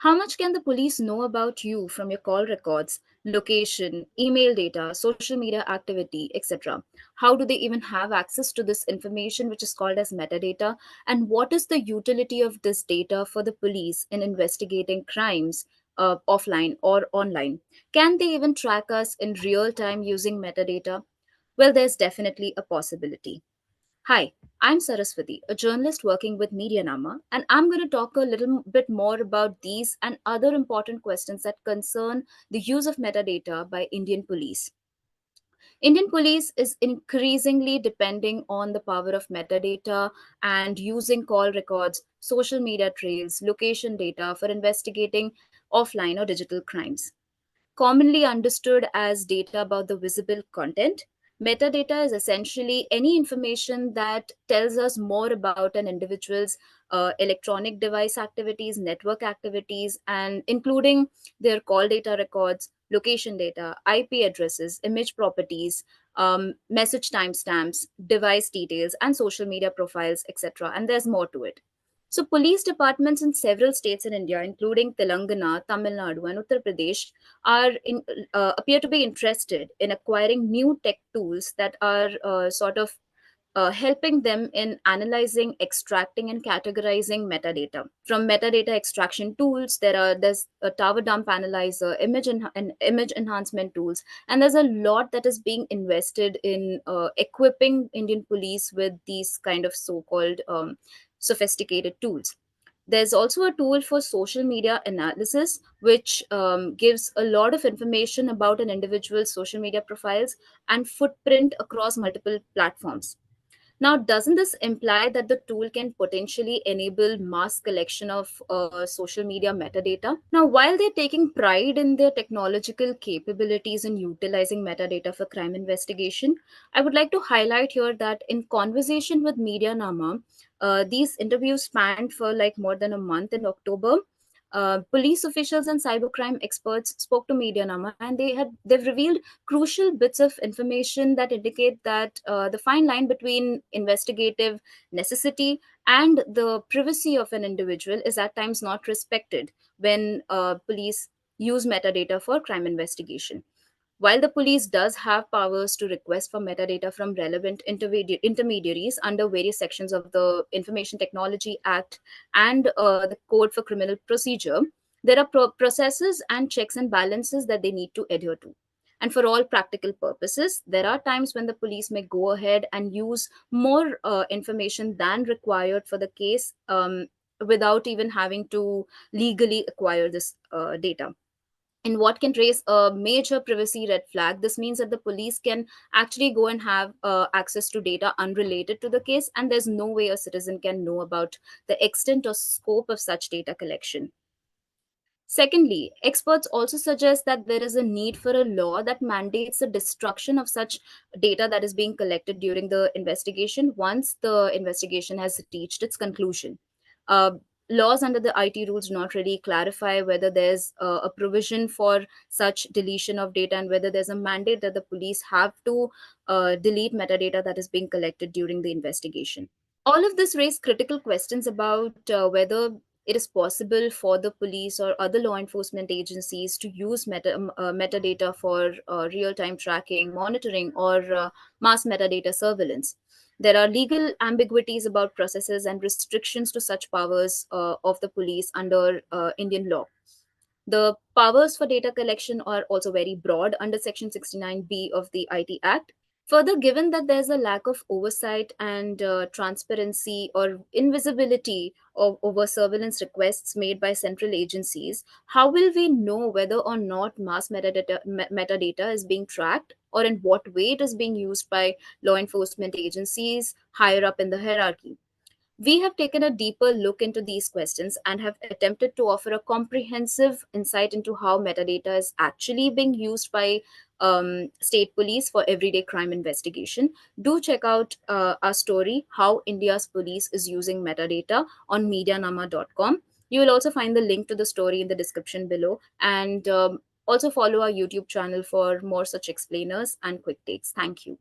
How much can the police know about you from your call records, location, email data, social media activity, etc.? How do they even have access to this information, which is called as metadata? And what is the utility of this data for the police in investigating crimes, offline or online? Can they even track us in real time using metadata? Well, there's definitely a possibility. Hi, I'm Saraswati, a journalist working with MediaNama, and I'm going to talk a little bit more about these and other important questions that concern the use of metadata by Indian police. Indian police is increasingly depending on the power of metadata and using call records, social media trails, location data for investigating offline or digital crimes. Commonly understood as data about the visible content, metadata is essentially any information that tells us more about an individual's electronic device activities, network activities, and including their call data records, location data, IP addresses, image properties, message timestamps, device details, and social media profiles, etc. And there's more to it. So, police departments in several states in India, including Telangana, Tamil Nadu, and Uttar Pradesh, appear to be interested in acquiring new tech tools that are helping them in analyzing, extracting, and categorizing metadata. From metadata extraction tools, there's a tower dump analyzer, and image enhancement tools, and there's a lot that is being invested in equipping Indian police with these kind of so-called sophisticated tools. There's also a tool for social media analysis, which gives a lot of information about an individual's social media profiles and footprint across multiple platforms. Now, doesn't this imply that the tool can potentially enable mass collection of social media metadata? Now, while they're taking pride in their technological capabilities in utilizing metadata for crime investigation, I would like to highlight here that in conversation with MediaNama, these interviews spanned for like more than a month in October. Police officials and cybercrime experts spoke to MediaNama, and they've revealed crucial bits of information that indicate that the fine line between investigative necessity and the privacy of an individual is at times not respected when police use metadata for crime investigation. While the police does have powers to request for metadata from relevant intermediaries under various sections of the Information Technology Act and the Code for Criminal Procedure, there are processes and checks and balances that they need to adhere to. And for all practical purposes, there are times when the police may go ahead and use more information than required for the case without even having to legally acquire this data. In what can raise a major privacy red flag, this means that the police can actually go and have access to data unrelated to the case, and there's no way a citizen can know about the extent or scope of such data collection. Secondly, experts also suggest that there is a need for a law that mandates the destruction of such data that is being collected during the investigation once the investigation has reached its conclusion. Uh, Laws under the IT rules do not really clarify whether there's a provision for such deletion of data and whether there's a mandate that the police have to delete metadata that is being collected during the investigation. All of this raised critical questions about whether it is possible for the police or other law enforcement agencies to use metadata for real time tracking, monitoring, or mass metadata surveillance. There are legal ambiguities about processes and restrictions to such powers of the police under Indian law. The powers for data collection are also very broad under Section 69B of the IT Act. Further, given that there's a lack of oversight and transparency or invisibility over surveillance requests made by central agencies, how will we know whether or not mass metadata is being tracked or in what way it is being used by law enforcement agencies higher up in the hierarchy? We have taken a deeper look into these questions and have attempted to offer a comprehensive insight into how metadata is actually being used by state police for everyday crime investigation. Do check out our story, How India's Police is Using Metadata, on medianama.com. You will also find the link to the story in the description below. And also follow our YouTube channel for more such explainers and quick takes. Thank you.